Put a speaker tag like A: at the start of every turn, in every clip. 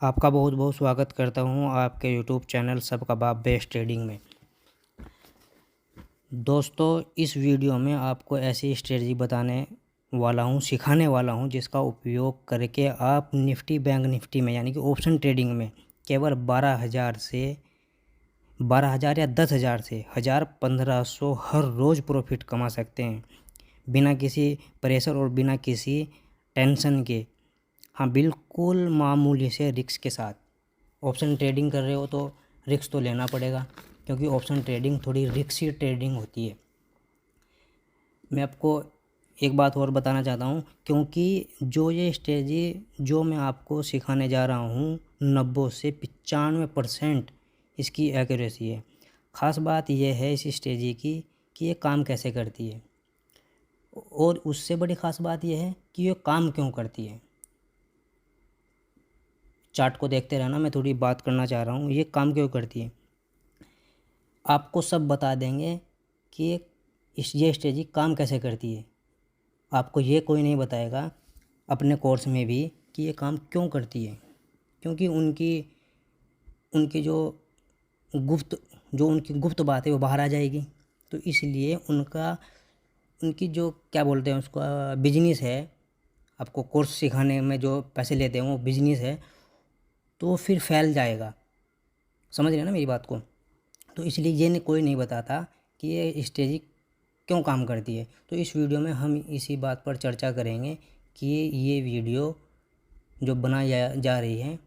A: आपका बहुत बहुत स्वागत करता हूं आपके यूट्यूब चैनल सबका बाप बेस्ट ट्रेडिंग में। दोस्तों, इस वीडियो में आपको ऐसी स्ट्रेटजी बताने वाला हूं, सिखाने वाला हूं, जिसका उपयोग करके आप निफ्टी बैंक निफ्टी में यानी कि ऑप्शन ट्रेडिंग में केवल 12,000 या 10,000 से 1,000-1,500 हर रोज़ प्रॉफिट कमा सकते हैं, बिना किसी प्रेशर और बिना किसी टेंशन के। हाँ, बिल्कुल मामूली से रिस्क के साथ। ऑप्शन ट्रेडिंग कर रहे हो तो रिस्क तो लेना पड़ेगा, क्योंकि ऑप्शन ट्रेडिंग थोड़ी रिस्की ट्रेडिंग होती है। मैं आपको एक बात और बताना चाहता हूँ, क्योंकि जो ये स्ट्रेटजी जो मैं आपको सिखाने जा रहा हूँ 90 से 95% इसकी एक्यूरेसी है। ख़ास बात यह है इस स्ट्रेटजी की कि ये काम कैसे करती है, और उससे बड़ी ख़ास बात यह है कि ये काम क्यों करती है। चार्ट को देखते रहना, मैं थोड़ी बात करना चाह रहा हूँ ये काम क्यों करती है। आपको सब बता देंगे कि ये स्ट्रेटजी काम कैसे करती है। आपको ये कोई नहीं बताएगा अपने कोर्स में भी कि ये काम क्यों करती है, क्योंकि उनकी उनकी जो उनकी गुप्त बात है वो बाहर आ जाएगी। तो इसलिए उनकी जो क्या बोलते हैं उसका बिजनेस है, आपको कोर्स सिखाने में जो पैसे लेते हैं वो बिजनेस है, तो फिर फैल जाएगा। समझ रहे हैं ना मेरी बात को। तो इसलिए ये कोई नहीं बताता कि ये स्ट्रेटजी क्यों काम करती है। तो इस वीडियो में हम इसी बात पर चर्चा करेंगे कि ये वीडियो जो बनाई जा रही है,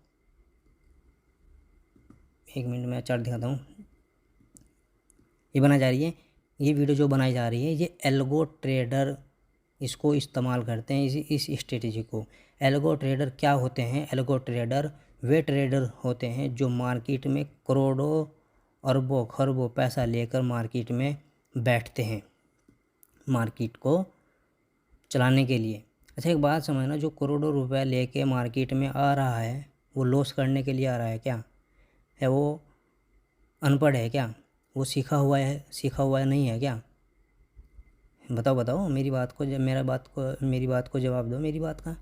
A: एक मिनट में चार्ट दिखाता हूँ। ये बनाई जा रही है, ये वीडियो जो बनाई जा रही है, ये एल्गो ट्रेडर इसको इस्तेमाल करते हैं, इस स्ट्रेटजी को। एल्गो ट्रेडर क्या होते हैं? एल्गो ट्रेडर वे ट्रेडर होते हैं जो मार्केट में करोड़ों अरबों खरबों पैसा लेकर मार्केट में बैठते हैं, मार्केट को चलाने के लिए। अच्छा, एक बात समझना, जो करोड़ों रुपए लेके मार्केट में आ रहा है वो लॉस करने के लिए आ रहा है क्या? है वो अनपढ़ है क्या? वो सीखा हुआ नहीं है क्या? बताओ मेरी बात को जवाब दो मेरी बात का।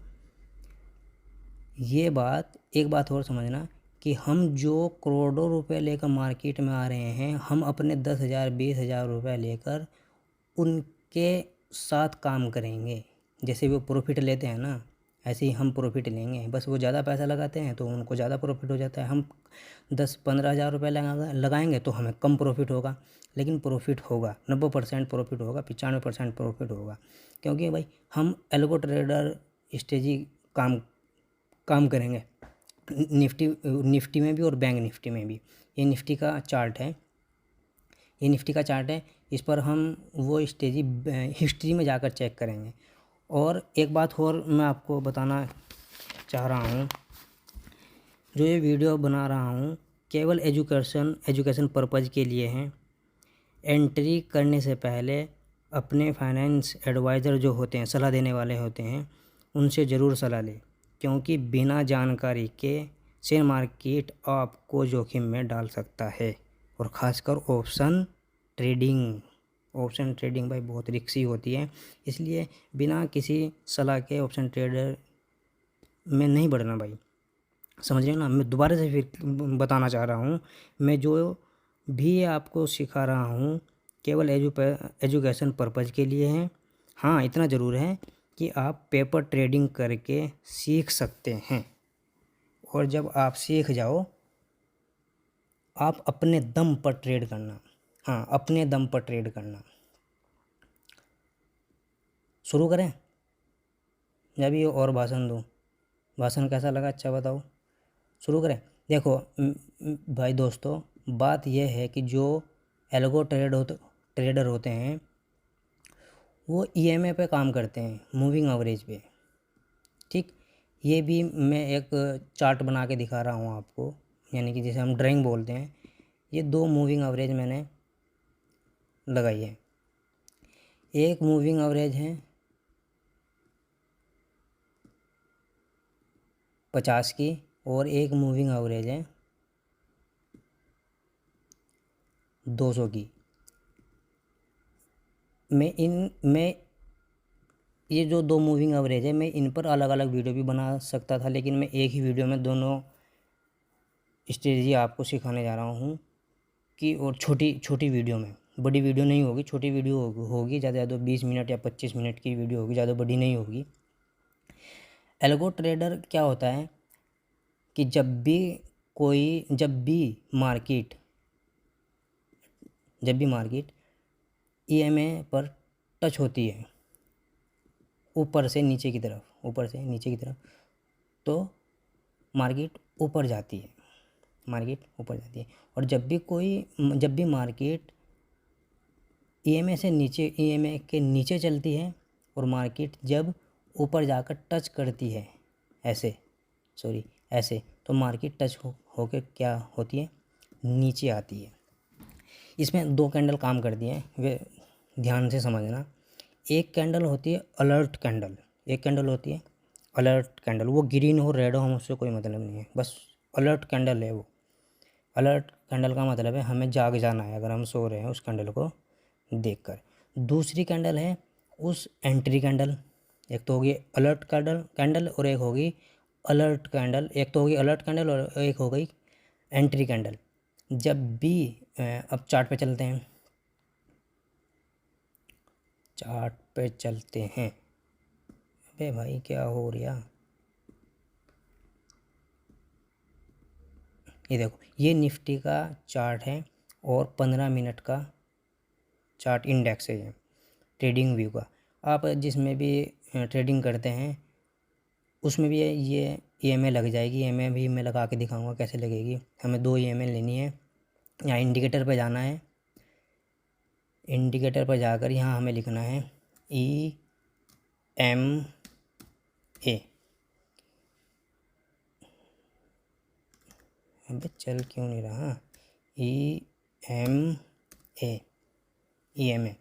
A: एक बात और समझना कि हम जो करोड़ों रुपए लेकर मार्केट में आ रहे हैं, हम अपने 10,000 20,000 रुपये लेकर उनके साथ काम करेंगे। जैसे वो प्रॉफिट लेते हैं ना, ऐसे ही हम प्रॉफिट लेंगे। बस वो ज़्यादा पैसा लगाते हैं तो उनको ज़्यादा प्रॉफिट हो जाता है। हम 10-15 हज़ार रुपये लगाएंगे तो हमें कम प्रॉफिट होगा, लेकिन प्रॉफिट होगा, 90% प्रॉफिट होगा, 95% प्रॉफिट होगा। क्योंकि भाई हम एल्गो ट्रेडर स्ट्रेटजी काम करेंगे निफ्टी में भी और बैंक निफ्टी में भी। ये निफ्टी का चार्ट है, इस पर हम वो स्ट्रेटजी हिस्ट्री में जाकर चेक करेंगे। और एक बात और मैं आपको बताना चाह रहा हूँ, जो ये वीडियो बना रहा हूँ केवल एजुकेशन पर्पज़ के लिए है। एंट्री करने से पहले अपने फाइनेंस एडवाइज़र जो होते हैं, सलाह देने वाले होते हैं, उनसे ज़रूर सलाह लें, क्योंकि बिना जानकारी के शेयर मार्केट आपको जोखिम में डाल सकता है। और ख़ासकर ऑप्शन ट्रेडिंग भाई बहुत रिस्की होती है। इसलिए बिना किसी सलाह के ऑप्शन ट्रेडर में नहीं बढ़ना भाई। समझ रहे हो ना? मैं दोबारा से फिर बताना चाह रहा हूँ, मैं जो भी आपको सिखा रहा हूँ केवल एजुकेशन पर्पज़ के लिए है। हाँ, इतना ज़रूर है कि आप पेपर ट्रेडिंग करके सीख सकते हैं, और जब आप सीख जाओ आप अपने दम पर ट्रेड करना। हाँ, अपने दम पर ट्रेड करना। शुरू करें या भी और भाषण दूँ? भाषण कैसा लगा, अच्छा बताओ। शुरू करें। देखो भाई दोस्तों, बात यह है कि जो एल्गो ट्रेडर होते हैं वो ईएमए पे काम करते हैं, मूविंग एवरेज पे। ठीक, ये भी मैं एक चार्ट बना के दिखा रहा हूँ आपको, यानी कि जैसे हम ड्राइंग बोलते हैं। ये 2 मूविंग एवरेज मैंने लगाई है। एक मूविंग एवरेज है 50 की, और एक मूविंग एवरेज है 200 की। मैं ये जो 2 मूविंग एवरेज है, मैं इन पर अलग अलग वीडियो भी बना सकता था, लेकिन मैं एक ही वीडियो में दोनों स्ट्रेटजी आपको सिखाने जा रहा हूँ कि, और छोटी छोटी वीडियो में, बड़ी वीडियो नहीं होगी, छोटी वीडियो होगी, ज़्यादा 20 मिनट या 25 मिनट की वीडियो होगी, ज़्यादा बड़ी नहीं होगी। एल्गो ट्रेडर क्या होता है कि जब भी मार्केट ईएमए पर टच होती है ऊपर से नीचे की तरफ, तो मार्केट ऊपर जाती है, और जब भी मार्केट ईएमए के नीचे चलती है और मार्केट जब ऊपर जाकर टच करती है ऐसे, तो मार्केट टच होकर क्या होती है, नीचे आती है। इसमें 2 कैंडल काम करती हैं, वे ध्यान से समझना। एक कैंडल होती है अलर्ट कैंडल, वो ग्रीन हो रेड हो हम उससे कोई मतलब नहीं है, बस अलर्ट कैंडल है वो। अलर्ट कैंडल का मतलब है हमें जाग जाना है अगर हम सो रहे हैं उस कैंडल को देखकर। दूसरी कैंडल है उस एंट्री कैंडल, एक तो होगी अलर्ट कैंडल और एक होगी अलर्ट कैंडल, और एक हो गई एंट्री कैंडल। जब भी अब चार्ट पे चलते हैं, अबे भाई क्या हो रहा, ये देखो, ये निफ्टी का चार्ट है और 15 मिनट का चार्ट इंडेक्स है, ट्रेडिंग व्यू का। आप जिसमें भी ट्रेडिंग करते हैं उसमें भी ये ईएमए लग जाएगी। ईएमए भी मैं लगा के दिखाऊंगा कैसे लगेगी। हमें 2 ईएमए लेनी है। यहाँ इंडिकेटर पर जाना है, इंडिकेटर पर जाकर यहाँ हमें लिखना है EMA। अबे चल क्यों नहीं रहा, EMA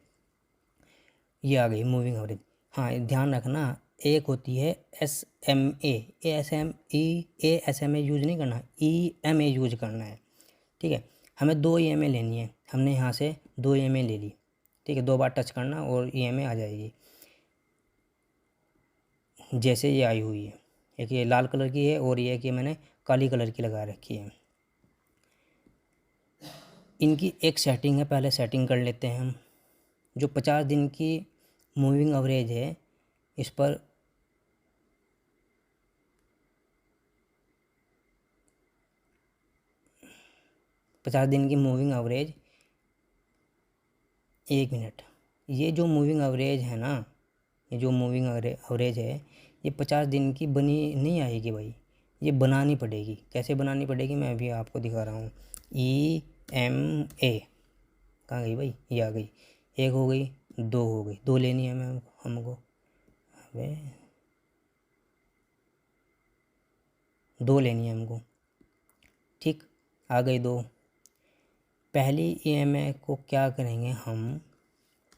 A: ये आ गई मूविंग एवरेज। हाँ ध्यान रखना, एक होती है SMA, SMA यूज़ नहीं करना, EMA यूज करना है, ठीक है। हमें 2 EMA लेनी है, हमने यहाँ से 2 EMA ले ली, ठीक है। 2 बार टच करना और EMA आ जाएगी। जैसे ये आई हुई है, एक ये लाल कलर की है और ये कि मैंने काली कलर की लगा रखी है। इनकी एक सेटिंग है, पहले सेटिंग कर लेते हैं हम। जो 50 दिन की मूविंग एवरेज है, इस पर पचास दिन की मूविंग एवरेज, 1 मिनट, ये जो मूविंग एवरेज है ना, ये जो मूविंग एवरेज है, ये 50 दिन की बनी नहीं आएगी भाई, ये बनानी पड़ेगी। कैसे बनानी पड़ेगी मैं अभी आपको दिखा रहा हूँ। EMA कहाँ गई भाई, ये आ गई। 1 हो गई, 2 हो गई, 2 लेनी है मैं हमको, अबे 2 लेनी है हमको, ठीक। आ गई 2। पहली EMA को क्या करेंगे हम,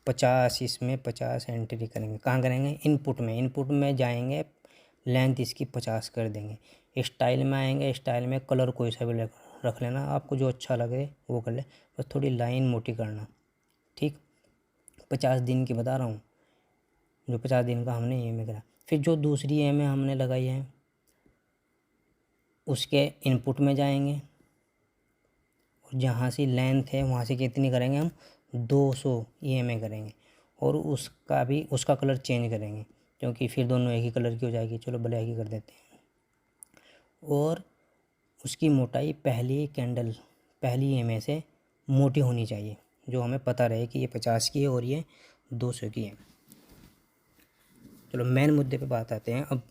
A: 50, इसमें 50 एंट्री करेंगे। कहाँ करेंगे, इनपुट में जाएंगे, लेंथ इसकी 50 कर देंगे। स्टाइल में आएंगे, स्टाइल में कलर कोई सा भी रख लेना, आपको जो अच्छा लगे वो कर ले, बस थोड़ी लाइन मोटी करना, ठीक। 50 दिन की बता रहा हूँ, जो 50 दिन का हमने EMA करा। फिर जो दूसरी EMA हमने लगाई है उसके इनपुट में जाएंगे और जहाँ से लेंथ है वहाँ से कितनी करेंगे हम, 200 EMA करेंगे, और उसका कलर चेंज करेंगे, क्योंकि फिर दोनों एक ही कलर की हो जाएगी। चलो ब्लैक ही कर देते हैं। और उसकी मोटाई पहली EMA से मोटी होनी चाहिए, जो हमें पता रहे कि ये 50 की है और ये 200 की है। चलो मेन मुद्दे पे बात आते हैं। अब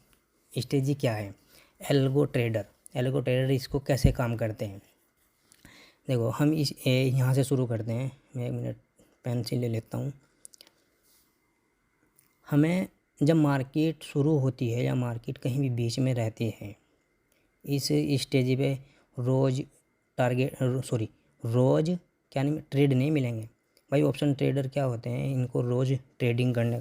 A: स्ट्रेटजी क्या है, एल्गो ट्रेडर इसको कैसे काम करते हैं। देखो हम यहाँ से शुरू करते हैं। मैं 1 मिनट पेंसिल ले लेता हूँ। हमें जब मार्केट शुरू होती है या मार्केट कहीं भी बीच में रहती है, इस स्टेज पे रोज़ क्या नहीं, ट्रेड नहीं मिलेंगे भाई। ऑप्शन ट्रेडर क्या होते हैं, इनको रोज़ ट्रेडिंग करने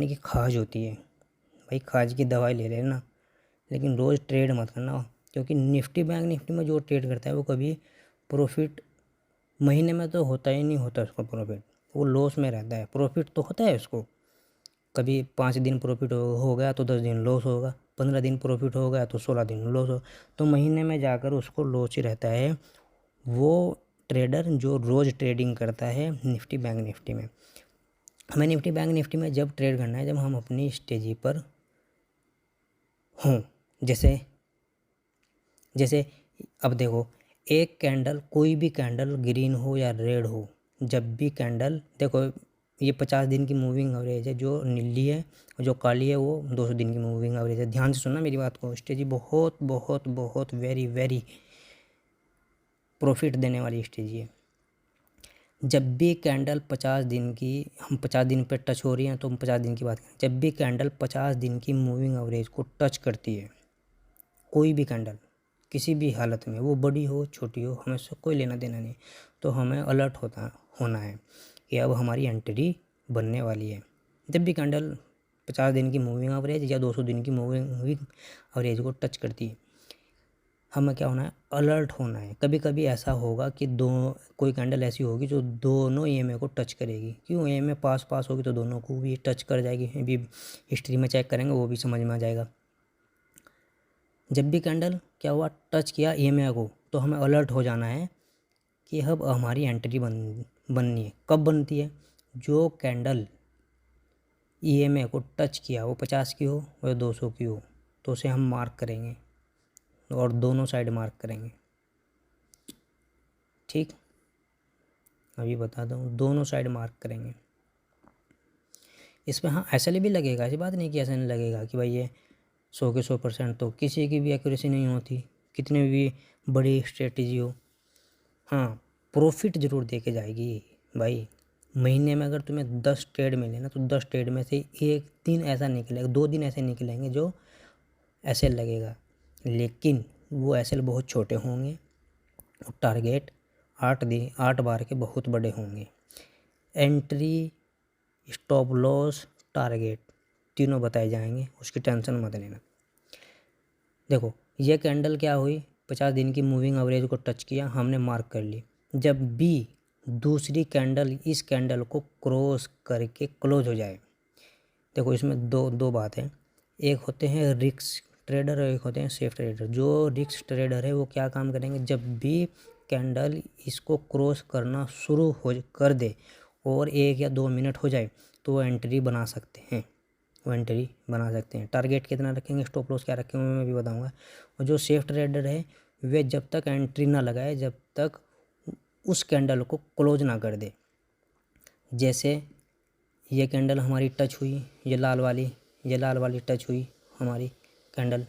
A: की ख्वाहिश होती है भाई। ख्वाहिश की दवाई ले लेना, लेकिन रोज़ ट्रेड मत करना, क्योंकि बैंक निफ्टी में जो ट्रेड करता है वो कभी प्रॉफिट महीने में तो होता ही नहीं होता उसको प्रॉफिट, वो लॉस में रहता है। प्रॉफिट तो होता है उसको, कभी 5 दिन प्रॉफिट हो गया तो 10 दिन लॉस होगा, 15 दिन प्रॉफिट हो गया तो 16 दिन लॉस हो, तो महीने में जाकर उसको लॉस ही रहता है। वो ट्रेडर जो रोज़ ट्रेडिंग करता है निफ्टी बैंक निफ्टी में, हमें निफ्टी बैंक निफ्टी में जब ट्रेड करना है जब हम अपनी स्टेजी पर हों। जैसे जैसे अब देखो, एक कैंडल, कोई भी कैंडल ग्रीन हो या रेड हो, जब भी कैंडल देखो, ये 50 दिन की मूविंग एवरेज है, जो नीली है और जो काली है वो 200 दिन की मूविंग एवरेज है। ध्यान से सुनना मेरी बात को, स्टेजी बहुत बहुत बहुत वेरी वेरी प्रॉफिट देने वाली स्टेजी है। जब भी कैंडल 50 दिन की, हम 50 दिन पे टच हो रही हैं तो हम 50 दिन की बात करें, जब भी कैंडल 50 दिन की मूविंग एवरेज को टच करती है, कोई भी कैंडल किसी भी हालत में, वो बड़ी हो छोटी हो, हमें से कोई लेना देना नहीं, तो हमें अलर्ट होना है कि अब हमारी एंट्री बनने वाली है। जब भी कैंडल 50 दिन की मूविंग एवरेज या 200 दिन की मूविंग एवरेज को टच करती है, हमें क्या होना है, अलर्ट होना है। कभी कभी ऐसा होगा कि कोई कैंडल ऐसी होगी जो दोनों ईएमए को टच करेगी। क्यों, ईएमए पास पास होगी तो दोनों को भी टच कर जाएगी। अभी हिस्ट्री में चेक करेंगे वो भी समझ में आ जाएगा। जब भी कैंडल क्या हुआ, टच किया ईएमए को, तो हमें अलर्ट हो जाना है कि अब हमारी एंट्री बननी है। कब बनती है, जो कैंडल ईएमए को टच किया वो 50 की हो या 200 की हो, तो उसे हम मार्क करेंगे और दोनों साइड मार्क करेंगे। ठीक, अभी बता दूँ, दोनों साइड मार्क करेंगे। इसमें हाँ ऐसा भी लगेगा, ऐसी बात नहीं कि ऐसा नहीं लगेगा कि भाई ये 100 के 100%, तो किसी की भी एक्यूरेसी नहीं होती, कितने भी बड़ी स्ट्रेटजी हो। हाँ, प्रॉफिट ज़रूर दे के जाएगी भाई। महीने में अगर तुम्हें 10 ट्रेड मिले ना, तो 10 ट्रेड में से एक दिन ऐसा निकलेगा, 2 दिन ऐसे निकलेंगे जो एसएल लगेगा, लेकिन वो एसएल बहुत छोटे होंगे और टारगेट 8 बार के बहुत बड़े होंगे। एंट्री, स्टॉप लॉस, टारगेट तीनों बताए जाएंगे, उसकी टेंशन मत लेना। देखो, ये कैंडल क्या हुई, 50 दिन की मूविंग एवरेज को टच किया, हमने मार्क कर ली। जब भी दूसरी कैंडल इस कैंडल को क्रॉस करके क्लोज हो जाए, देखो इसमें दो बात है, एक होते हैं रिस्क ट्रेडर और एक होते हैं सेफ ट्रेडर। जो रिस्क ट्रेडर है वो क्या काम करेंगे, जब भी कैंडल इसको क्रॉस करना शुरू कर दे और 1 या 2 मिनट हो जाए तो वो एंट्री बना सकते हैं, टारगेट कितना रखेंगे, स्टॉप लॉस क्या रखेंगे मैं भी बताऊंगा। और जो सेफ ट्रेडर है वे जब तक एंट्री ना लगाए, जब तक उस कैंडल को क्लोज ना कर दे। जैसे ये कैंडल हमारी टच हुई, ये लाल वाली टच हुई हमारी कैंडल,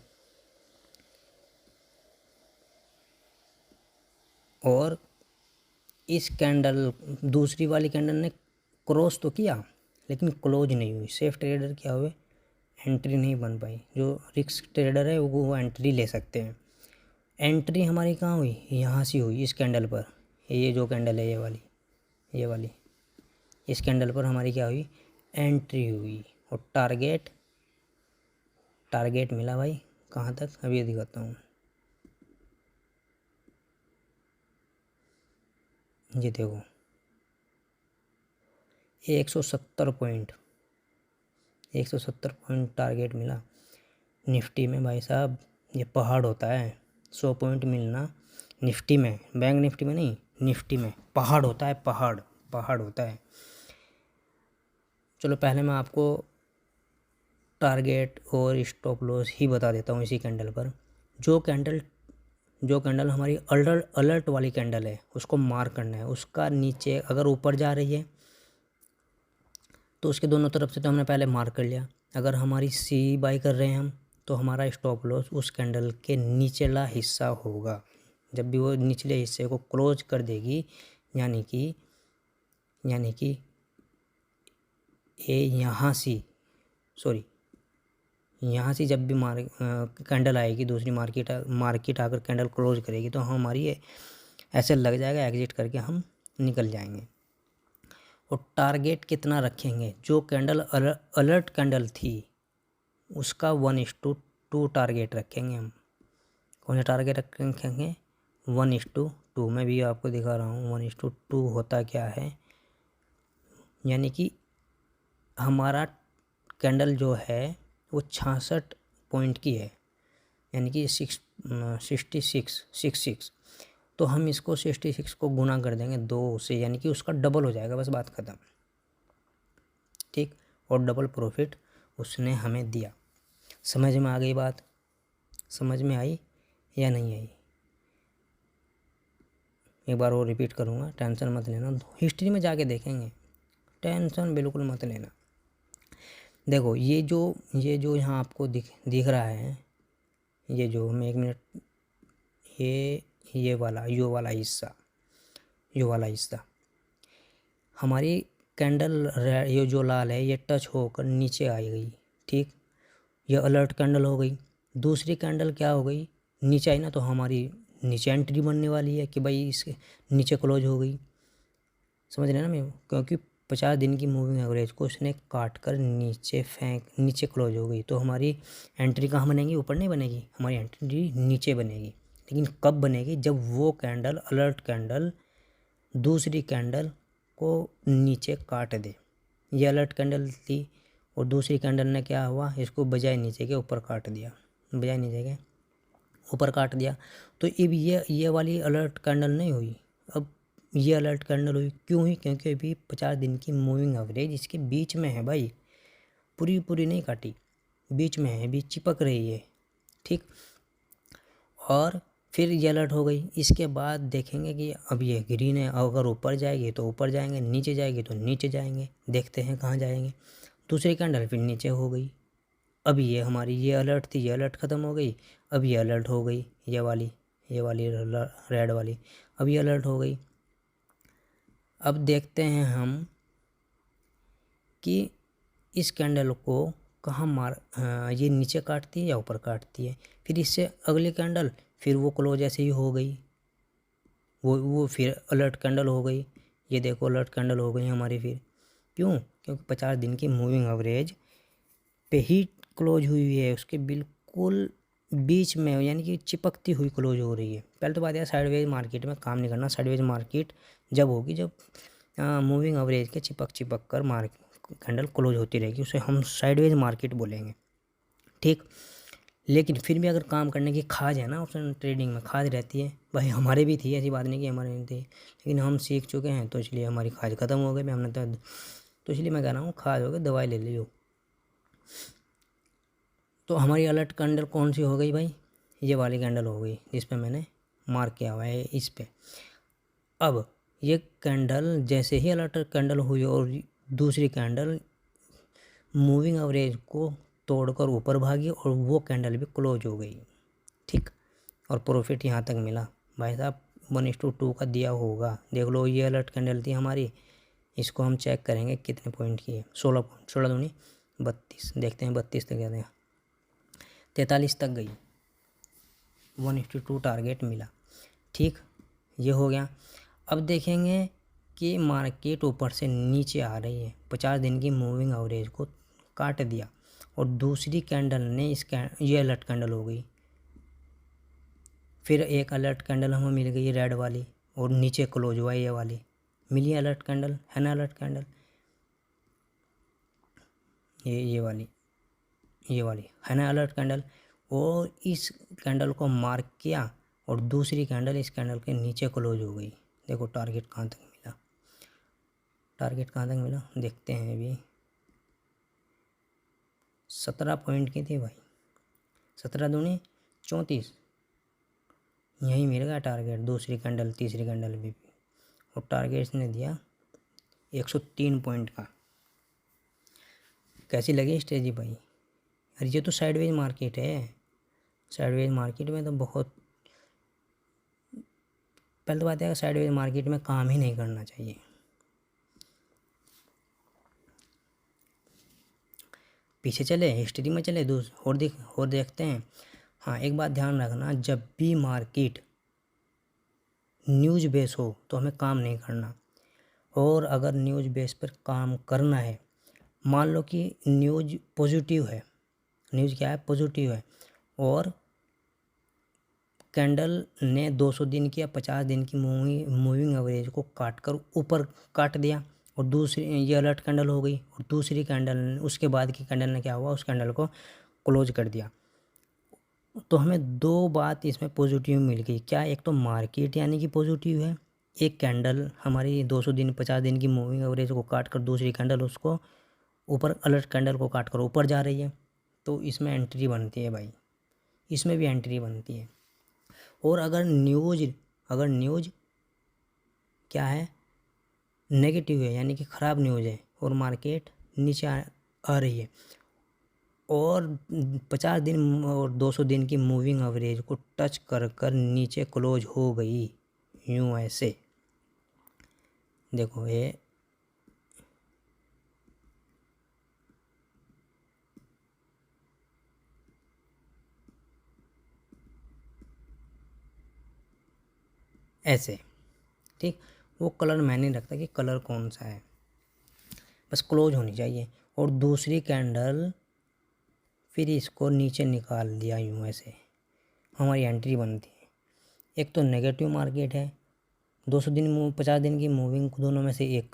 A: और इस कैंडल दूसरी वाली कैंडल ने क्रॉस तो किया लेकिन क्लोज नहीं हुई। सेफ ट्रेडर क्या हुए, एंट्री नहीं बन पाई। जो रिस्क ट्रेडर है वो एंट्री ले सकते हैं। एंट्री हमारी कहाँ हुई, यहाँ से हुई, इस कैंडल पर। ये जो कैंडल है ये वाली इस कैंडल पर हमारी क्या हुई, एंट्री हुई। और टारगेट मिला भाई कहाँ तक, अभी दिखाता हूँ। ये देखो 170 पॉइंट टारगेट मिला निफ्टी में भाई साहब। ये पहाड़ होता है, 100 पॉइंट मिलना निफ्टी में, बैंक निफ्टी में नहीं, निफ्टी में पहाड़ होता है, पहाड़ होता है। चलो पहले मैं आपको टारगेट और स्टॉप लॉस ही बता देता हूँ इसी कैंडल पर। जो कैंडल हमारी अलर्ट वाली कैंडल है उसको मार्क करना है। उसका नीचे अगर ऊपर जा रही है तो उसके दोनों तरफ से तो हमने पहले मार्क कर लिया। अगर हमारी सी बाई कर रहे हैं हम, तो हमारा स्टॉप लॉस उस कैंडल के निचला हिस्सा होगा। जब भी वो निचले हिस्से को क्लोज कर देगी, यानी कि ये यहाँ से जब भी कैंडल आएगी, दूसरी मार्केट आकर कैंडल क्लोज करेगी, तो हमारी ऐसे लग जाएगा, एग्जिट करके हम निकल जाएंगे। और टारगेट कितना रखेंगे, जो कैंडल अलर्ट कैंडल थी उसका 1:2 टारगेट रखेंगे हम। कौन सा टारगेट रखेंगे, 1:2। मैं भी आपको दिखा रहा हूँ 1:2 होता क्या है। यानी कि हमारा कैंडल जो है वो 66 पॉइंट की है, यानी कि 66। तो हम इसको 66 को गुना कर देंगे 2 से, यानी कि उसका डबल हो जाएगा, बस बात ख़त्म। ठीक, और डबल प्रॉफिट उसने हमें दिया। समझ में आ गई बात? समझ में आई या नहीं आई? एक बार और रिपीट करूँगा, टेंशन मत लेना, हिस्ट्री में जाके देखेंगे, टेंशन बिल्कुल मत लेना। देखो ये जो यहाँ आपको दिख रहा है, ये जो हम 1 मिनट, ये वाला हिस्सा हमारी कैंडल ये जो लाल है ये टच होकर नीचे आई गई। ठीक, ये अलर्ट कैंडल हो गई। दूसरी कैंडल क्या हो गई, नीचे आई ना, तो हमारी नीचे एंट्री बनने वाली है कि भाई इसके नीचे क्लोज हो गई। समझ रहे हैं ना मैं, क्योंकि 50 दिन की मूविंग एवरेज को उसने काट कर नीचे क्लोज हो गई, तो हमारी एंट्री कहाँ बनेगी, ऊपर नहीं बनेगी, हमारी एंट्री नीचे बनेगी। लेकिन कब बनेगी, जब वो कैंडल अलर्ट कैंडल दूसरी कैंडल को नीचे काट दे। ये अलर्ट कैंडल थी और दूसरी कैंडल ने क्या हुआ, इसको बजाय नीचे के ऊपर काट दिया, बजाय नीचे के ऊपर काट दिया। तो अब ये वाली अलर्ट कैंडल नहीं हुई, अब ये अलर्ट कैंडल हुई। क्यों हुई, क्योंकि अभी 50 दिन की मूविंग एवरेज इसके बीच में है भाई, पूरी नहीं काटी, बीच में है, अभी चिपक रही है। ठीक, और फिर ये अलर्ट हो गई। इसके बाद देखेंगे कि अब ये ग्रीन है, अगर ऊपर जाएगी तो ऊपर जाएंगे, नीचे जाएगी तो नीचे जाएंगे, देखते हैं कहाँ जाएंगे। दूसरी कैंडल फिर नीचे हो गई। अब ये हमारी ये अलर्ट थी, ये अलर्ट ख़त्म हो गई, अब ये अलर्ट हो गई, ये वाली रेड वाली, अब ये अलर्ट हो गई। अब देखते हैं हम कि इस कैंडल को कहाँ ये नीचे काटती है या ऊपर काटती है। फिर इससे अगली कैंडल, फिर वो क्लोज ऐसे ही हो गई, वो फिर अलर्ट कैंडल हो गई। ये देखो अलर्ट कैंडल हो गई हमारी फिर। क्यों, क्योंकि 50 दिन की मूविंग एवरेज पे ही क्लोज हुई है, उसके बिल्कुल बीच में, यानी कि चिपकती हुई क्लोज हो रही है। पहले तो बात है साइडवेज मार्केट में काम नहीं करना। साइडवेज मार्केट जब होगी जब मूविंग एवरेज के चिपक कर कैंडल क्लोज होती रहेगी, उसे हम साइडवेज मार्केट बोलेंगे। ठीक, लेकिन फिर भी अगर काम करने की खाज है ना, ऑप्शन ट्रेडिंग में खाज रहती है भाई, हमारे भी थी, ऐसी बात नहीं कि हमारे नहीं थी, लेकिन हम सीख चुके हैं तो इसलिए हमारी खाज ख़त्म हो गई। हमने तो इसलिए मैं कह रहा हूँ खाज हो गई, दवाई ले लियो। तो हमारी अलर्ट कैंडल कौन सी हो गई भाई, ये वाली कैंडल हो गई जिस पे मैंने मार्क किया हुआ है इस पे। अब ये कैंडल जैसे ही अलर्ट कैंडल हुई और दूसरी कैंडल मूविंग एवरेज को तोड़कर ऊपर भागी और वो कैंडल भी क्लोज हो गई। ठीक, और प्रॉफिट यहाँ तक मिला भाई साहब 1:2 का दिया होगा। देख लो ये अलर्ट कैंडल थी हमारी, इसको हम चेक करेंगे कितने पॉइंट की है, 16 पॉइंट, 16 दूनी 32, देखते हैं 32 तक गया, 43 तक गई, 1:2 टारगेट मिला। ठीक, ये हो गया। अब देखेंगे कि मार्केट ऊपर से नीचे आ रही है, 50 दिन की मूविंग एवरेज को काट दिया और दूसरी कैंडल ने ये अलर्ट कैंडल हो गई। फिर एक अलर्ट कैंडल हमें मिल गई रेड वाली और नीचे क्लोज हुआ ये वाली, मिली अलर्ट कैंडल, है ना अलर्ट कैंडल, ये वाली है ना अलर्ट कैंडल। और इस कैंडल को मार्क किया और दूसरी कैंडल इस कैंडल के नीचे क्लोज हो गई। देखो टारगेट कहाँ तक मिला, टारगेट कहाँ तक मिला देखते हैं। अभी 17 पॉइंट की थी भाई, 17 दूनी 34, यही मिल गया टारगेट। दूसरी कैंडल तीसरी कैंडल भी, और टारगेट ने दिया 103 पॉइंट का। कैसी लगी स्ट्रेटजी भाई? अरे ये तो साइडवेज मार्केट है, साइडवेज मार्केट में तो बहुत, पहले तो बात है साइडवेज मार्केट में काम ही नहीं करना चाहिए। पीछे चले, हिस्ट्री में चले, और देखते हैं। हाँ एक बात ध्यान रखना, जब भी मार्केट न्यूज़ बेस हो तो हमें काम नहीं करना। और अगर न्यूज़ बेस पर काम करना है, मान लो कि न्यूज़ पॉजिटिव है, न्यूज़ क्या है पॉजिटिव है, और कैंडल ने 200 दिन की या 50 दिन की मूविंग एवरेज को काट कर ऊपर काट दिया और दूसरी ये अलर्ट कैंडल हो गई, और दूसरी कैंडल उसके बाद की कैंडल ने क्या हुआ, उस कैंडल को क्लोज कर दिया। तो हमें दो बात इसमें पॉजिटिव मिल गई। क्या? एक तो मार्केट यानी कि पॉजिटिव है, एक कैंडल हमारी 200 दिन 50 दिन की मूविंग एवरेज को काट कर दूसरी कैंडल उसको ऊपर अलर्ट कैंडल को काट कर ऊपर जा रही है, तो इसमें एंट्री बनती है भाई, इसमें भी एंट्री बनती है। और अगर न्यूज़ क्या है, नेगेटिव है यानी कि ख़राब न्यूज़ है और मार्केट नीचे आ रही है और 50 दिन और 200 दिन की मूविंग एवरेज को टच कर नीचे क्लोज हो गई, यूँ ऐसे देखो ये ऐसे, ठीक। वो कलर मैं नहीं रखता कि कलर कौन सा है, बस क्लोज होनी चाहिए। और दूसरी कैंडल फिर इसको नीचे निकाल दिया, यूँ ऐसे हमारी एंट्री बनती है। एक तो नेगेटिव मार्केट है, 200 दिन 50 दिन की मूविंग दोनों में से एक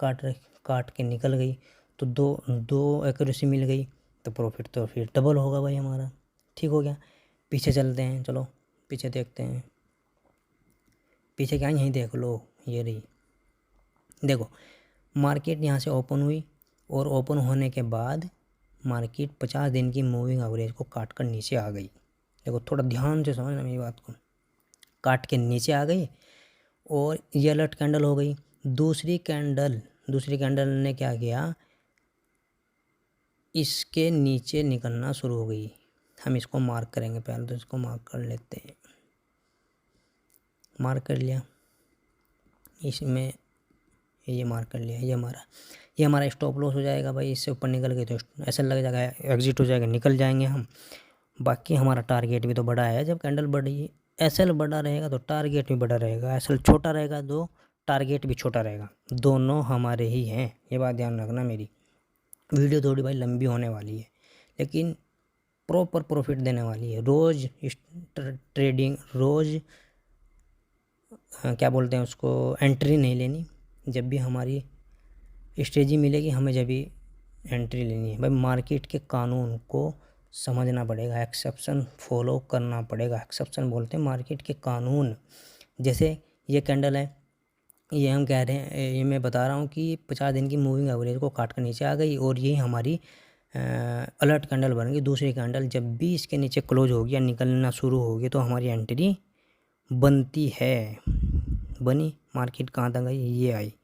A: काट के निकल गई, तो दो एक्यूरेसी मिल गई, तो प्रॉफिट तो फिर डबल होगा भाई हमारा। ठीक हो गया। पीछे चलते हैं, चलो पीछे देखते हैं। पीछे क्या, यहीं देख लो, ये रही। देखो मार्केट यहाँ से ओपन हुई और ओपन होने के बाद मार्केट 50 दिन की मूविंग एवरेज को काट कर नीचे आ गई। देखो थोड़ा ध्यान से समझना मेरी बात को, काट के नीचे आ गई और ये अलर्ट कैंडल हो गई। दूसरी कैंडल ने क्या किया, इसके नीचे निकलना शुरू हो गई। हम इसको मार्क करेंगे, पहले तो इसको मार्क कर लेते हैं। मार्क कर लिया, इसमें ये मार्क कर लिया। ये हमारा स्टॉप लॉस हो जाएगा भाई। इससे ऊपर निकल गए तो ऐसा लग जाएगा एग्जिट हो जाएगा, निकल जाएंगे हम। बाकी हमारा टारगेट भी तो बड़ा है, जब कैंडल बढ़ी एसएल बड़ा रहेगा तो टारगेट भी बड़ा रहेगा, एसएल छोटा रहेगा तो टारगेट भी छोटा रहेगा, दोनों हमारे ही हैं। ये बात ध्यान रखना। मेरी वीडियो थोड़ी भाई लंबी होने वाली है, लेकिन प्रॉपर प्रॉफिट देने वाली है। रोज़ ट्रेडिंग, रोज़ क्या बोलते हैं उसको, एंट्री नहीं लेनी। जब भी हमारी स्ट्रेटजी मिलेगी हमें, जब भी एंट्री लेनी है। भाई मार्केट के कानून को समझना पड़ेगा, एक्सेप्शन फॉलो करना पड़ेगा। एक्सेप्शन बोलते हैं मार्केट के कानून। जैसे ये कैंडल है, ये हम कह रहे हैं, ये मैं बता रहा हूँ कि 50 दिन की मूविंग एवरेज को काट कर नीचे आ गई और ये हमारी अलर्ट कैंडल बन गई। दूसरी कैंडल जब भी इसके नीचे क्लोज होगी या निकलना शुरू होगी तो हमारी एंट्री बनती है। बनी, मार्केट कहाँ तक आई, ये आई,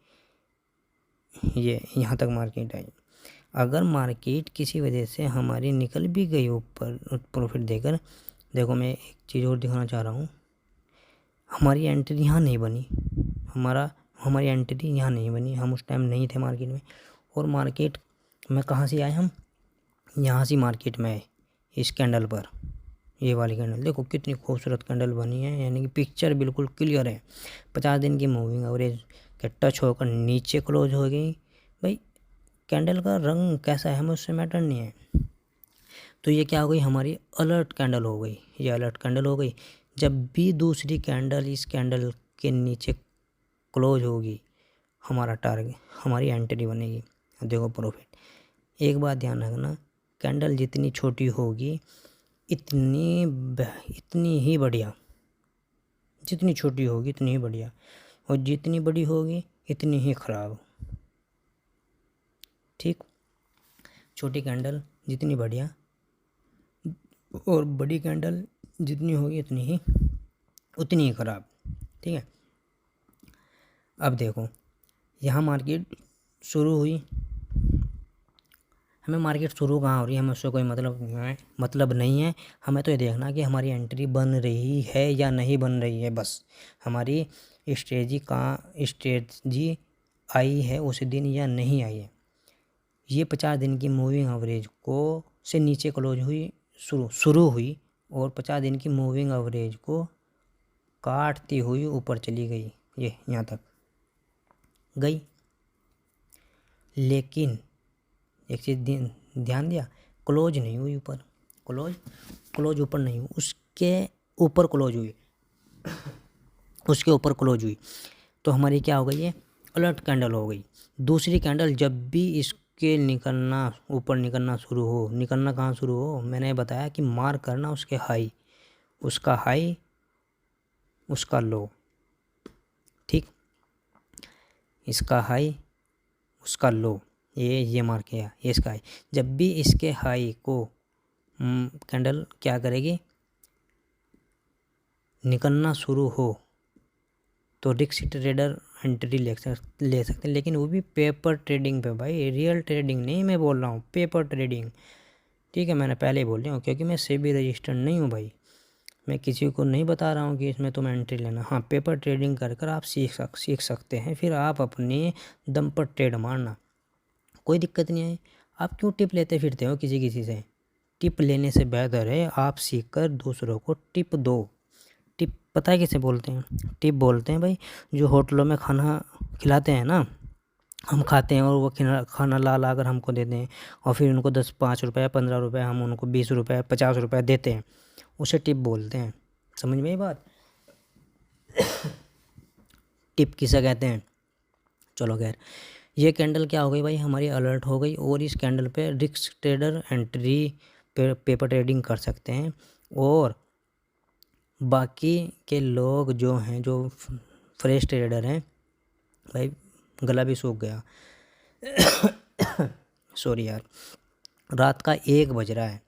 A: ये यहाँ तक मार्केट आई। अगर मार्केट किसी वजह से हमारी निकल भी गई ऊपर प्रॉफिट देकर, देखो मैं एक चीज़ और दिखाना चाह रहा हूँ, हमारी एंट्री यहाँ नहीं बनी, हमारी एंट्री यहाँ नहीं बनी, हम उस टाइम नहीं थे मार्केट में। और मार्केट में कहाँ से आए हम, यहाँ से मार्केट में आए, इस कैंडल पर। ये वाली कैंडल देखो कितनी खूबसूरत कैंडल बनी है, यानी कि पिक्चर बिल्कुल क्लियर है। 50 दिन की मूविंग एवरेज के टच होकर नीचे क्लोज हो गई। भाई कैंडल का रंग कैसा है हमें उससे मैटर नहीं है। तो ये क्या हो गई, हमारी अलर्ट कैंडल हो गई, ये अलर्ट कैंडल हो गई। जब भी दूसरी कैंडल इस कैंडल के नीचे क्लोज होगी, हमारा टारगेट, हमारी एंट्री बनेगी। देखो प्रॉफिट। एक बात ध्यान रखना, कैंडल जितनी छोटी होगी इतनी ही बढ़िया, जितनी छोटी होगी इतनी ही बढ़िया, और जितनी बड़ी होगी इतनी ही ख़राब। ठीक, छोटी कैंडल जितनी बढ़िया और बड़ी कैंडल जितनी होगी उतनी ही ख़राब। ठीक है। अब देखो यहाँ मार्केट शुरू हुई, हमें मार्केट शुरू कहाँ हो रही है हमें उससे कोई मतलब नहीं है। हमें तो ये देखना कि हमारी एंट्री बन रही है या नहीं बन रही है, बस। हमारी स्ट्रेटजी आई है उस दिन या नहीं आई है। ये 50 दिन की मूविंग एवरेज को से नीचे क्लोज हुई, शुरू हुई और 50 दिन की मूविंग एवरेज को काटती हुई ऊपर चली गई, ये यहाँ तक गई। लेकिन एक चीज़ ध्यान दिया, क्लोज नहीं हुई ऊपर, क्लोज ऊपर नहीं हुई, उसके ऊपर क्लोज हुई, उसके ऊपर क्लोज हुई। तो हमारी क्या हो गई, ये अलर्ट कैंडल हो गई। दूसरी कैंडल जब भी इसके ऊपर निकलना शुरू हो, निकलना कहाँ शुरू हो, मैंने बताया कि मार्क करना उसके हाई, उसका हाई, उसका लो, ठीक, इसका हाई, उसका लो, ये मार्क किया, ये इसका हाई। जब भी इसके हाई को कैंडल क्या करेगी, निकलना शुरू हो, तो रिस्क ट्रेडर एंट्री ले सकते हैं, लेकिन वो भी पेपर ट्रेडिंग पे भाई, रियल ट्रेडिंग नहीं मैं बोल रहा हूँ, पेपर ट्रेडिंग, ठीक है। मैंने पहले ही बोल रहा हूँ, क्योंकि मैं सेबी रजिस्टर्ड नहीं हूँ भाई, मैं किसी को नहीं बता रहा हूँ कि इसमें तुम एंट्री लेना। हाँ, पेपर ट्रेडिंग कर कर आप सीख सकते हैं, फिर आप अपने दम पर ट्रेड मारना, कोई दिक्कत नहीं है। आप क्यों टिप लेते फिरते हो किसी से? टिप लेने से बेहतर है आप सीख कर दूसरों को टिप दो। टिप पता है किसे बोलते हैं? टिप बोलते हैं भाई जो होटलों में खाना खिलाते हैं ना, हम खाते हैं और वो खाना ला कर हमको देते हैं, और फिर उनको 5 रुपये 15 रुपये, हम उनको 20 रुपये 50 रुपये देते हैं, उसे टिप बोलते हैं। समझ में ये बात? टिप किसे कहते हैं? चलो खैर, ये कैंडल क्या हो गई भाई, हमारी अलर्ट हो गई, और इस कैंडल पे risk trader entry paper trading कर सकते हैं, और बाकी के लोग जो हैं, जो फ्रेश ट्रेडर हैं भाई, गला भी सूख गया सॉरी यार, रात का 1 बज रहा है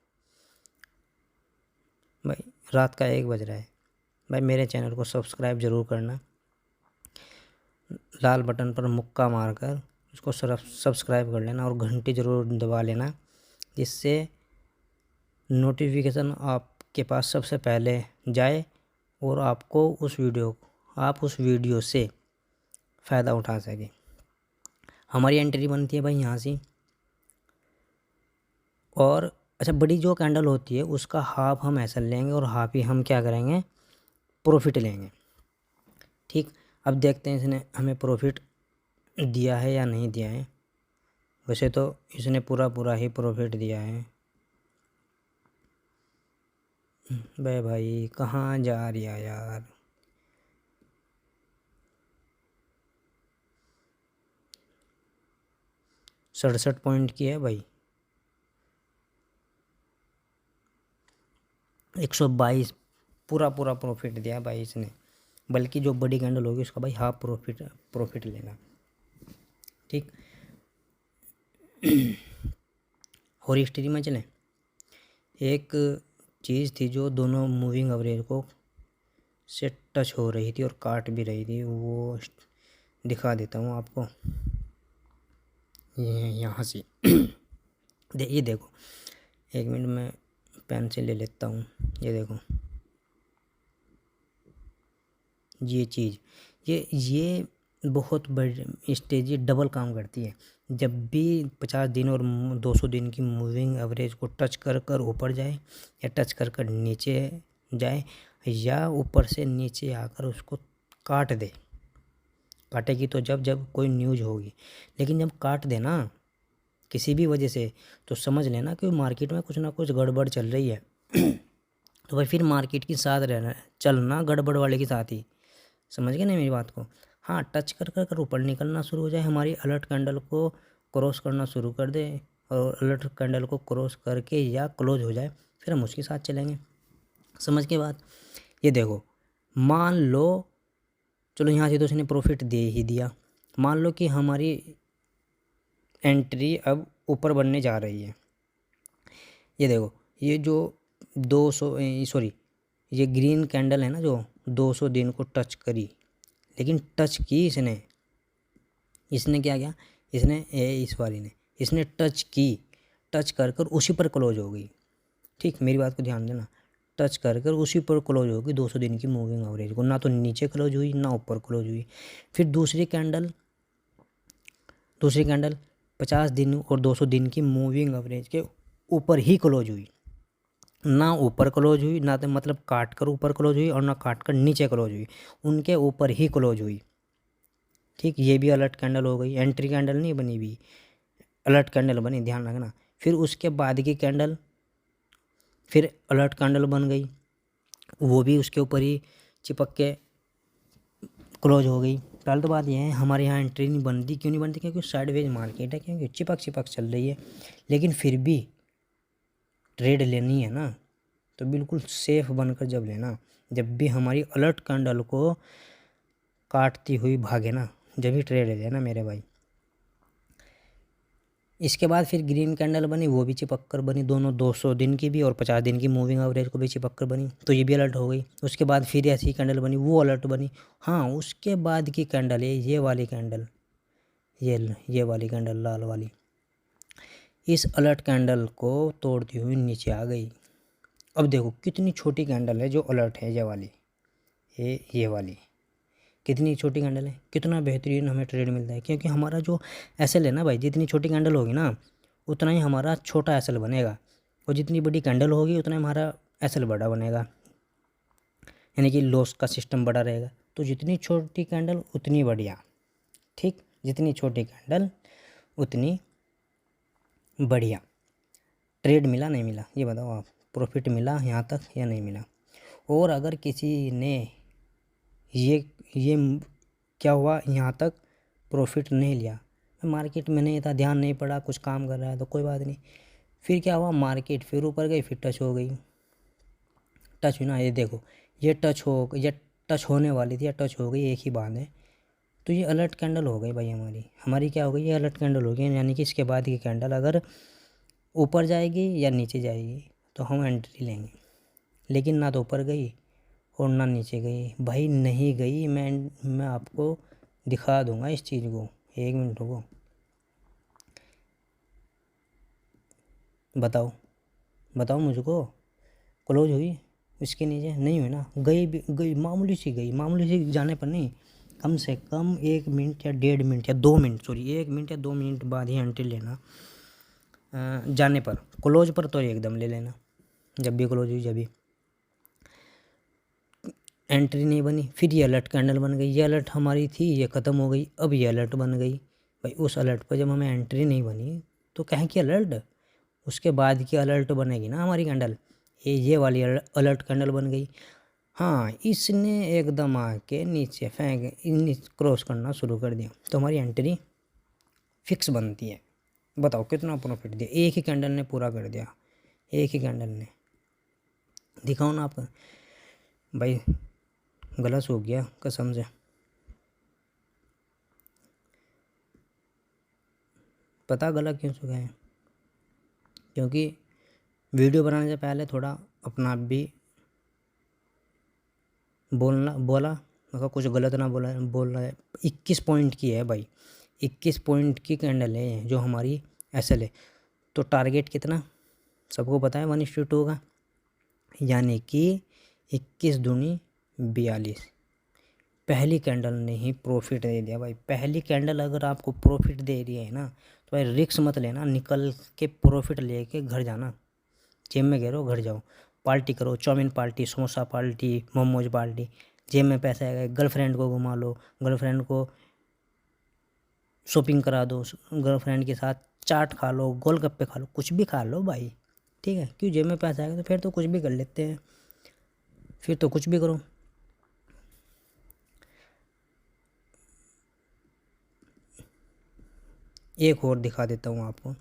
A: भाई, रात का 1 बज रहा है भाई। मेरे चैनल को सब्सक्राइब ज़रूर करना, लाल बटन पर मुक्का मारकर उसको सब्सक्राइब कर लेना, और घंटी ज़रूर दबा लेना, जिससे नोटिफिकेशन आपके पास सबसे पहले जाए, और आपको आप उस वीडियो से फ़ायदा उठा सके। हमारी एंट्री बनती है भाई यहाँ से, और अच्छा, बड़ी जो कैंडल होती है उसका हाफ हम ऐसा लेंगे, और हाफ ही हम क्या करेंगे, प्रॉफिट लेंगे, ठीक। अब देखते हैं इसने हमें प्रॉफिट दिया है या नहीं दिया है। वैसे तो इसने पूरा ही प्रॉफिट दिया है। भाई कहाँ जा रहा यार, $67 पॉइंट की है भाई, 122 पूरा प्रॉफिट दिया भाई इसने। बल्कि जो बड़ी कैंडल होगी उसका भाई हाफ प्रॉफिट लेना, ठीक। और हिस्ट्री में चलें, एक चीज़ थी जो दोनों मूविंग एवरेज को से टच हो रही थी और काट भी रही थी, वो दिखा देता हूँ आपको, ये यहाँ से ये देखो, 1 मिनट में पेंसिल ले लेता हूँ, ये देखो, ये चीज़, ये बहुत बड़ी स्टेज डबल काम करती है। जब भी 50 दिन और 200 दिन की मूविंग एवरेज को टच कर ऊपर जाए, या टच कर नीचे जाए, या ऊपर से नीचे आकर उसको काट दे, काटेगी तो जब कोई न्यूज़ होगी, लेकिन जब काट दे ना किसी भी वजह से, तो समझ लेना कि मार्केट में कुछ ना कुछ गड़बड़ चल रही है तो भाई फिर मार्केट के साथ रहना, चलना गड़बड़ वाले के साथ ही। समझ गए ना मेरी बात को? हाँ, टच कर ऊपर निकलना शुरू हो जाए, हमारी अलर्ट कैंडल को क्रॉस करना शुरू कर दे, और अलर्ट कैंडल को क्रॉस करके या क्लोज हो जाए, फिर हम उसके साथ चलेंगे। समझ के बात? ये देखो, मान लो, चलो यहाँ से तो उसने प्रॉफिट दे ही दिया, मान लो कि हमारी एंट्री अब ऊपर बनने जा रही है। ये देखो, ये जो 200 सॉरी, ये ग्रीन कैंडल है ना जो 200 दिन को टच करी, लेकिन टच की इसने क्या किया, इस वाली ने इसने टच की, टच कर उसी पर क्लोज हो गई, ठीक। मेरी बात को ध्यान देना, टच कर उसी पर क्लोज हो गई 200 दिन की मूविंग एवरेज को, ना तो नीचे क्लोज हुई ना ऊपर क्लोज हुई। फिर दूसरी कैंडल 50 दिन और 200 दिन की मूविंग एवरेज के ऊपर ही क्लोज हुई, ना ऊपर क्लोज हुई, ना तो मतलब काट कर ऊपर क्लोज हुई, और ना काट कर नीचे क्लोज हुई, उनके ऊपर ही क्लोज हुई, ठीक। ये भी अलर्ट कैंडल हो गई, एंट्री कैंडल नहीं बनी भी, अलर्ट कैंडल बनी, ध्यान रखना। फिर उसके बाद की कैंडल फिर अलर्ट कैंडल बन गई, वो भी उसके ऊपर ही चिपक के क्लोज हो गई। पहले तो बात यह है, हमारे यहाँ एंट्री नहीं बनती, क्यों नहीं बनती? क्योंकि साइडवेज मार्केट है, क्योंकि चिपक चल रही है, लेकिन फिर भी ट्रेड लेनी है ना, तो बिल्कुल सेफ बनकर जब लेना, जब भी हमारी अलर्ट कैंडल को काटती हुई भागे ना, जब भी ट्रेड ले लेना मेरे भाई। इसके बाद फिर ग्रीन कैंडल बनी, वो भी चिपक कर बनी, दोनों 200 दिन की भी और 50 दिन की मूविंग एवरेज को भी चिपक कर बनी, तो ये भी अलर्ट हो गई। उसके बाद फिर ऐसी कैंडल बनी, वो अलर्ट बनी। हाँ, उसके बाद की कैंडल है ये वाली कैंडल, ये वाली कैंडल लाल वाली, इस अलर्ट कैंडल को तोड़ती हुई नीचे आ गई। अब देखो कितनी छोटी कैंडल है जो अलर्ट है, ये वाली, ये वाली कितनी छोटी कैंडल है, कितना बेहतरीन हमें ट्रेड मिलता है। क्योंकि हमारा जो एसएल है ना भाई, जितनी छोटी कैंडल होगी ना उतना ही हमारा छोटा एसएल बनेगा, और जितनी बड़ी कैंडल होगी उतना ही हमारा एसएल बड़ा बनेगा, यानी कि लॉस का सिस्टम बड़ा रहेगा। तो जितनी छोटी कैंडल उतनी बढ़िया, ठीक, जितनी छोटी कैंडल उतनी बढ़िया। ट्रेड मिला नहीं मिला ये बताओ आप, प्रॉफिट मिला यहाँ तक या नहीं मिला। और अगर किसी ने ये क्या हुआ यहाँ तक प्रॉफिट नहीं लिया, मार्केट में नहीं था, ध्यान नहीं पड़ा, कुछ काम कर रहा है तो कोई बात नहीं, फिर क्या हुआ, मार्केट फिर ऊपर गई, फिर टच हो गई, टच हुई ना, ये देखो ये टच होने वाली थी या टच हो गई, एक ही बात है। तो ये अलर्ट कैंडल हो गई भाई, हमारी क्या हो गई, ये अलर्ट कैंडल हो गई, यानी कि इसके बाद की कैंडल अगर ऊपर जाएगी या नीचे जाएगी तो हम एंट्री लेंगे। लेकिन ना तो ऊपर गई और ना नीचे गई भाई, नहीं गई। मैं आपको दिखा दूंगा इस चीज़ को, 1 मिनट रुको, बताओ मुझको, क्लोज हुई, इसके नीचे नहीं हुई ना, गई मामूली सी जाने पर नहीं, कम से कम 1 मिनट या 1.5 मिनट या 2 मिनट, सॉरी 1 मिनट या 2 मिनट बाद ही एंट्री लेना। जाने पर, क्लोज पर तो एकदम ले लेना, जब भी क्लोज हुई, जब भी एंट्री नहीं बनी, फिर ये अलर्ट कैंडल बन गई, ये अलर्ट हमारी थी, ये ख़त्म हो गई, अब ये अलर्ट बन गई भाई। उस अलर्ट पर जब हमें एंट्री नहीं बनी तो कहें कि अलर्ट, उसके बाद की अलर्ट बनेगी ना हमारी कैंडल, ये वाली अलर्ट कैंडल बन गई। हाँ, इसने एकदम आके नीचे क्रॉस करना शुरू कर दिया, तो हमारी एंट्री फिक्स बनती है। बताओ कितना प्रॉफिट दिया, एक ही कैंडल ने पूरा कर दिया, एक ही कैंडल ने। दिखाओ ना आप भाई, गलत हो गया कसम से, पता गलत क्यों हो गया है, क्योंकि वीडियो बनाने से पहले थोड़ा अपना भी बोला मतलब कुछ गलत ना बोल रहा है। 21 पॉइंट की है भाई, 21 पॉइंट की कैंडल है जो हमारी एसएल है। तो टारगेट कितना सबको पता है, 1:2 का, यानी कि 21 दूनी 42। पहली कैंडल ने ही प्रॉफिट दे दिया भाई। पहली कैंडल अगर आपको प्रॉफिट दे रही है ना तो भाई रिस्क मत लेना, निकल के प्रॉफिट लेके घर जाना। जेब में गिरो घर जाओ, पार्टी करो, chow mein party, samosa party, momos party, जेब में पैसा है, गर्लफ्रेंड को घुमा लो, गर्लफ्रेंड को शॉपिंग करा दो, गर्लफ्रेंड के साथ चाट खा लो, गोलगप्पे खा लो, कुछ भी खा लो भाई, ठीक है। क्यों, जेब में पैसा आएगा तो फिर तो कुछ भी कर लेते हैं, फिर तो कुछ भी करो। एक और दिखा देता हूँ आपको,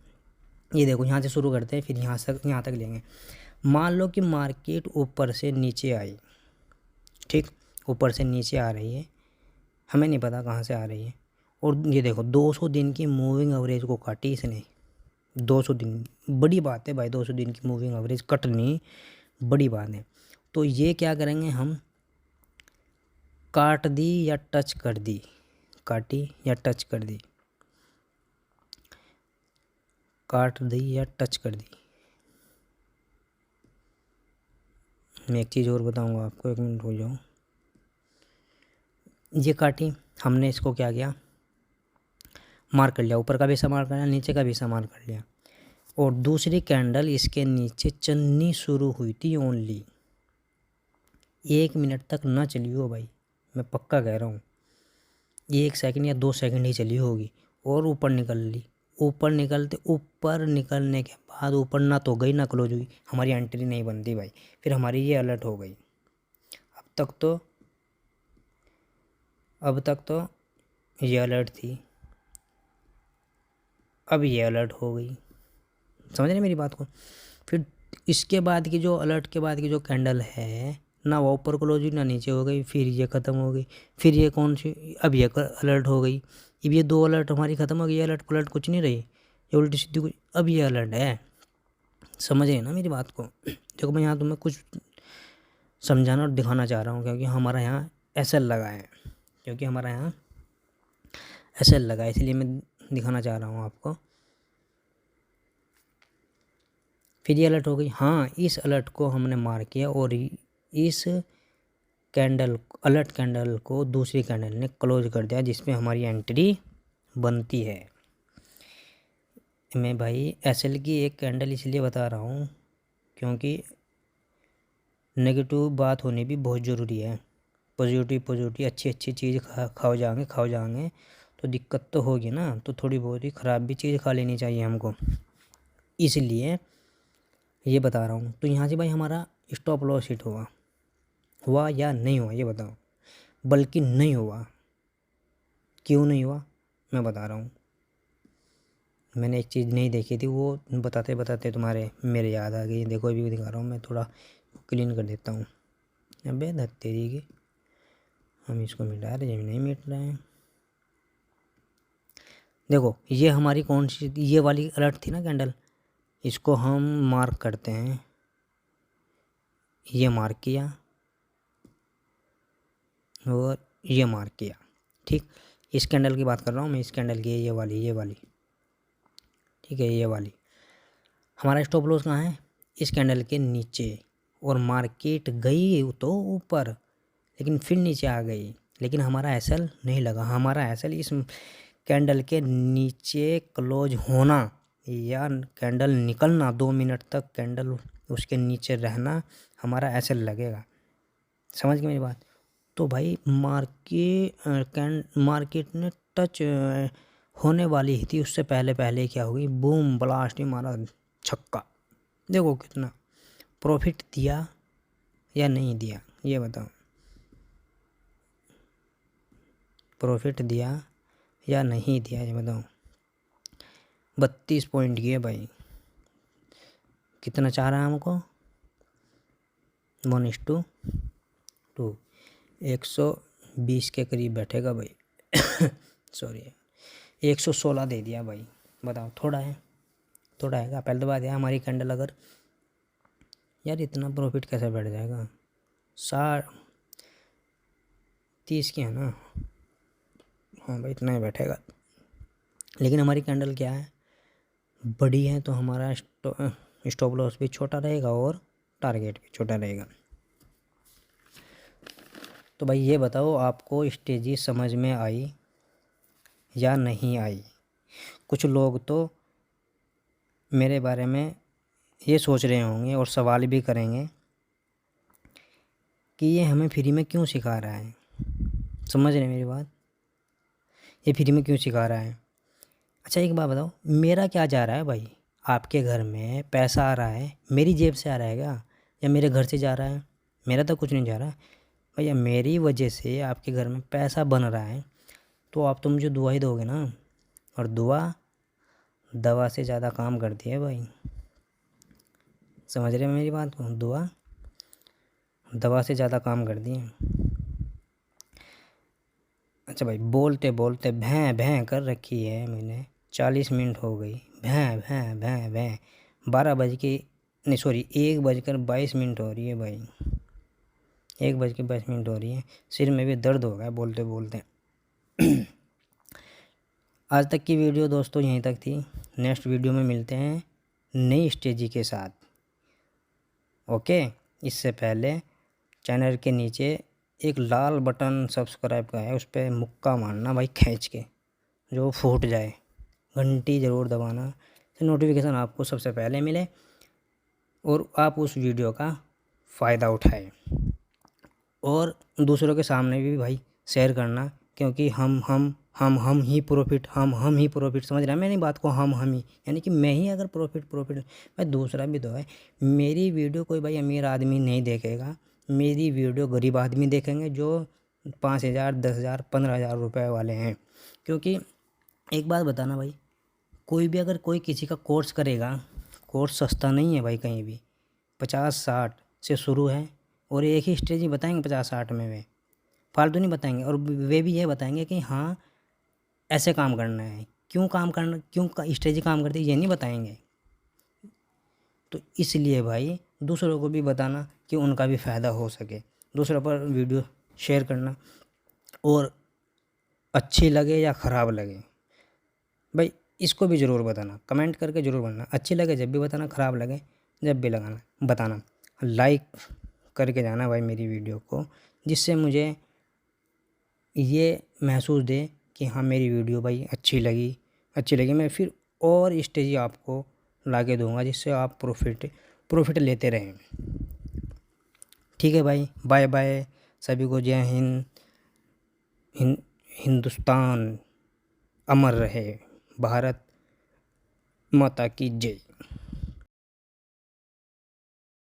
A: ये देखो, यहाँ से शुरू करते हैं, फिर यहाँ तक लेंगे। मान लो कि मार्केट ऊपर से नीचे आई, ठीक, ऊपर से नीचे आ रही है, हमें नहीं पता कहाँ से आ रही है, और ये देखो 200 दिन की मूविंग एवरेज को काटी इसने। 200 दिन बड़ी बात है भाई, 200 दिन की मूविंग एवरेज कटनी बड़ी बात है। तो ये क्या करेंगे हम, काट दी या टच कर दी, काटी या टच कर दी, काट दी या टच कर दी। मैं एक चीज़ और बताऊंगा आपको, 1 मिनट हो जाओ। ये काटी, हमने इसको क्या किया, मार्क कर लिया, ऊपर का भी हिस्सा मार्क कर लिया, नीचे का भी हिस्सा मार्क कर लिया, और दूसरी कैंडल इसके नीचे चलनी शुरू हुई थी ओनली 1 मिनट तक ना चली हो भाई, मैं पक्का कह रहा हूँ, 1 सेकंड या 2 सेकंड ही चली होगी, और ऊपर निकल ली। ऊपर निकलने के बाद ऊपर ना तो गई ना क्लोज हुई, हमारी एंट्री नहीं बनती भाई, फिर हमारी ये अलर्ट हो गई। अब तक तो ये अलर्ट थी, अब ये अलर्ट हो गई, समझ रहे मेरी बात को। फिर इसके बाद की जो अलर्ट के बाद की जो कैंडल है ना, वो ऊपर क्लोज हुई ना नीचे हो गई, फिर ये ख़त्म हो गई, फिर ये कौन सी, अब ये अलर्ट हो गई, अब ये 2 अलर्ट हमारी ख़त्म हो गई, ये अलर्ट पलट कुछ नहीं रही, ये उल्टी सीधी कुछ, अब ये अलर्ट है। समझ रहे ना मेरी बात को? देखो मैं यहाँ तुम्हें कुछ समझाना और दिखाना चाह रहा हूँ, क्योंकि हमारा यहाँ एसएल लगा है, इसलिए मैं दिखाना चाह रहा हूँ आपको। फिर ये अलर्ट हो गई। हाँ, इस अलर्ट को हमने मार किया और इस अलर्ट कैंडल को दूसरी कैंडल ने क्लोज कर दिया, जिसमें हमारी एंट्री बनती है। मैं भाई एसएल की एक कैंडल इसलिए बता रहा हूँ क्योंकि नेगेटिव बात होनी भी बहुत ज़रूरी है। पॉजिटिव अच्छी चीज़ खाओ जाएंगे तो दिक्कत तो होगी ना, तो थोड़ी बहुत ही ख़राब भी चीज़ खा लेनी चाहिए हमको, इसलिए ये बता रहा हूँ। तो यहाँ से भाई हमारा स्टॉप लॉस हिट हुआ या नहीं हुआ ये बताओ। बल्कि नहीं हुआ, क्यों नहीं हुआ मैं बता रहा हूँ। मैंने एक चीज़ नहीं देखी थी, वो बताते बताते मेरे याद आ गई। देखो अभी दिखा रहा हूँ, मैं थोड़ा क्लीन कर देता हूँ। अबे तेरी की हम इसको मिटा रहे हैं, नहीं मिट रहे हैं। देखो ये हमारी कौन सी, ये वाली अलर्ट थी ना कैंडल, इसको हम मार्क करते हैं, ये मार्क किया और ये मार्क किया, ठीक। इस कैंडल की बात कर रहा हूँ मैं, इस कैंडल की, ये वाली, ठीक है, ये वाली। हमारा स्टॉप लॉस कहाँ है? इस कैंडल के नीचे, और मार्केट गई तो ऊपर, लेकिन फिर नीचे आ गई, लेकिन हमारा एसएल नहीं लगा। हमारा एसएल इस कैंडल के नीचे क्लोज होना या कैंडल निकलना, 2 मिनट तक कैंडल उसके नीचे रहना, हमारा एसएल लगेगा। समझ गए मेरी बात? तो भाई मार्केट ने टच होने वाली ही थी, उससे पहले क्या हो गई, बूम ब्लास्ट ही मारा, छक्का। देखो कितना प्रॉफिट दिया या नहीं दिया ये बताओ। प्रॉफिट दिया या नहीं दिया ये बताओ। 32 पॉइंट की है भाई। कितना चाह रहा है हमको? 1:2, 120 के करीब बैठेगा भाई। सॉरी 116 दे दिया भाई। बताओ थोड़ा है? थोड़ा है? पहले तो बात है हमारी कैंडल अगर, यार इतना प्रॉफिट कैसे बैठ जाएगा? 30 की है ना? हाँ भाई इतना ही बैठेगा, लेकिन हमारी कैंडल क्या है, बड़ी है, तो हमारा स्टॉप लॉस भी छोटा रहेगा और टारगेट भी छोटा रहेगा। तो भाई ये बताओ आपको स्ट्रेटजी समझ में आई या नहीं आई? कुछ लोग तो मेरे बारे में ये सोच रहे होंगे और सवाल भी करेंगे कि ये हमें फ्री में क्यों सिखा रहा है। समझ रहे मेरी बात? ये फ्री में क्यों सिखा रहा है? अच्छा एक बात बताओ, मेरा क्या जा रहा है भाई? आपके घर में पैसा आ रहा है, मेरी जेब से आ रहा है क्या, या मेरे घर से जा रहा है? मेरा तो कुछ नहीं जा रहा भैया। मेरी वजह से आपके घर में पैसा बन रहा है, तो आप तो मुझे दुआ ही दोगे ना। और दुआ दवा से ज़्यादा काम करती है भाई। समझ रहे हैं मेरी बात को? दुआ दवा से ज़्यादा काम करती है। अच्छा भाई, बोलते बोलते भैं भैं कर रखी है मैंने, 40 मिनट हो गई, भैं भैं भैं भैं। 12 बज के नहीं सॉरी 1:22 हो रही है भाई, 1:22 हो रही है। सिर में भी दर्द हो गया बोलते बोलते। आज तक की वीडियो दोस्तों यहीं तक थी। नेक्स्ट वीडियो में मिलते हैं नई स्ट्रेटजी के साथ। ओके, इससे पहले चैनल के नीचे एक लाल बटन सब्सक्राइब का है, उस पर मुक्का मारना भाई खींच के, जो फूट जाए। घंटी ज़रूर दबाना, नोटिफिकेशन आपको सबसे पहले मिले और आप उस वीडियो का फ़ायदा उठाएं। और दूसरों के सामने भी भाई शेयर करना, क्योंकि हम ही प्रॉफिट, हम ही प्रॉफिट। समझ रहा है मेरी बात को? हम ही यानी कि मैं ही अगर प्रॉफिट भाई दूसरा भी तो है। मेरी वीडियो कोई भाई अमीर आदमी नहीं देखेगा, मेरी वीडियो गरीब आदमी देखेंगे जो 5,000 10,000 15,000 रुपये वाले हैं। क्योंकि एक बात बताना भाई, कोई भी अगर कोई किसी का कोर्स करेगा, कोर्स सस्ता नहीं है भाई कहीं भी। 50-60 से शुरू है और एक ही स्ट्रेटजी बताएंगे 50-60 में वे फालतू नहीं बताएंगे। और वे भी ये बताएंगे कि हाँ ऐसे काम करना है, क्यों काम करना, क्यों स्ट्रेटजी काम करती है ये नहीं बताएंगे। तो इसलिए भाई दूसरों को भी बताना कि उनका भी फ़ायदा हो सके, दूसरों पर वीडियो शेयर करना, और अच्छी लगे या ख़राब लगे भाई इसको भी ज़रूर बताना, कमेंट करके ज़रूर बताना। अच्छी लगे जब भी बताना, ख़राब लगे जब भी लगाना बताना। लाइक करके जाना भाई मेरी वीडियो को, जिससे मुझे ये महसूस दे कि हाँ मेरी वीडियो भाई अच्छी लगी मैं फिर और स्टेज आपको ला के दूँगा जिससे आप प्रॉफिट लेते रहें। ठीक है भाई, बाय बाय सभी को। जय हिंद। हिंदुस्तान अमर रहे, भारत माता की जय।